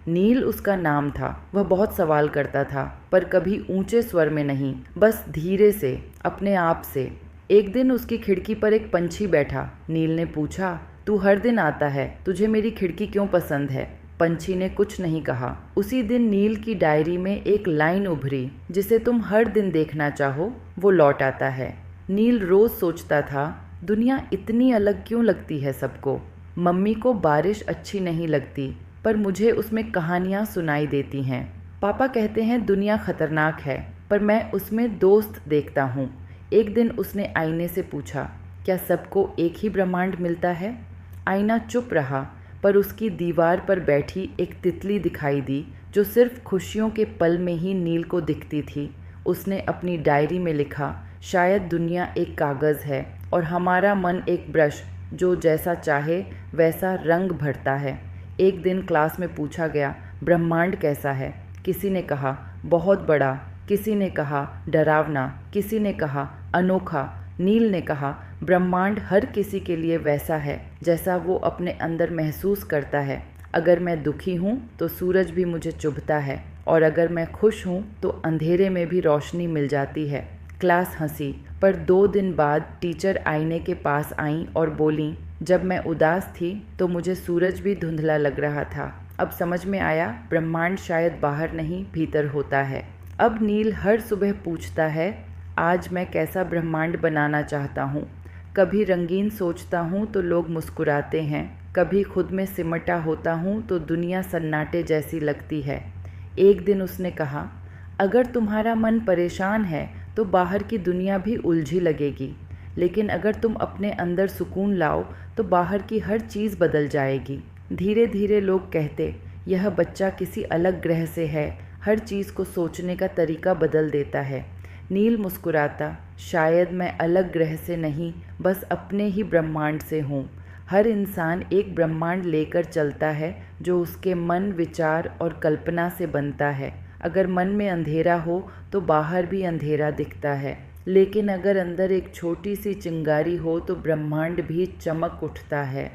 नील उसका नाम था। वह बहुत सवाल करता था, पर कभी ऊंचे स्वर में नहीं, बस धीरे से, अपने आप से। एक दिन उसकी खिड़की पर एक पंछी बैठा। नील ने पूछा, तू हर दिन आता है, तुझे मेरी खिड़की क्यों पसंद है? पंछी ने कुछ नहीं कहा। उसी दिन नील की डायरी में एक लाइन उभरी, जिसे तुम हर दिन देखना चाहो वो लौट आता है। नील रोज सोचता था, दुनिया इतनी अलग क्यों लगती है सबको। मम्मी को बारिश अच्छी नहीं लगती, पर मुझे उसमें कहानियाँ सुनाई देती हैं। पापा कहते हैं दुनिया खतरनाक है, पर मैं उसमें दोस्त देखता हूँ। एक दिन उसने आईने से पूछा, क्या सबको एक ही ब्रह्मांड मिलता है? आईना चुप रहा, पर उसकी दीवार पर बैठी एक तितली दिखाई दी, जो सिर्फ खुशियों के पल में ही नील को दिखती थी। उसने अपनी डायरी में लिखा, शायद दुनिया एक कागज़ है और हमारा मन एक ब्रश, जो जैसा चाहे वैसा रंग भरता है। एक दिन क्लास में पूछा गया, ब्रह्मांड कैसा है? किसी ने कहा बहुत बड़ा, किसी ने कहा डरावना, किसी ने कहा अनोखा। नील ने कहा, ब्रह्मांड हर किसी के लिए वैसा है जैसा वो अपने अंदर महसूस करता है। अगर मैं दुखी हूँ तो सूरज भी मुझे चुभता है, और अगर मैं खुश हूँ तो अंधेरे में भी रोशनी मिल जाती है। क्लास हंसी, पर 2 दिन बाद टीचर आईने के पास आईं और बोलीं, जब मैं उदास थी तो मुझे सूरज भी धुंधला लग रहा था। अब समझ में आया, ब्रह्मांड शायद बाहर नहीं भीतर होता है। अब नील हर सुबह पूछता है, आज मैं कैसा ब्रह्मांड बनाना चाहता हूँ। कभी रंगीन सोचता हूँ तो लोग मुस्कुराते हैं, कभी खुद में सिमटा होता हूँ तो दुनिया सन्नाटे जैसी लगती है। एक दिन उसने कहा, अगर तुम्हारा मन परेशान है तो बाहर की दुनिया भी उलझी लगेगी, लेकिन अगर तुम अपने अंदर सुकून लाओ तो बाहर की हर चीज़ बदल जाएगी। धीरे धीरे लोग कहते, यह बच्चा किसी अलग ग्रह से है, हर चीज़ को सोचने का तरीका बदल देता है। नील मुस्कुराता, शायद मैं अलग ग्रह से नहीं, बस अपने ही ब्रह्मांड से हूँ। हर इंसान एक ब्रह्मांड लेकर चलता है, जो उसके मन, विचार और कल्पना से बनता है। अगर मन में अंधेरा हो तो बाहर भी अंधेरा दिखता है, लेकिन अगर अंदर एक छोटी सी चिंगारी हो तो ब्रह्मांड भी चमक उठता है।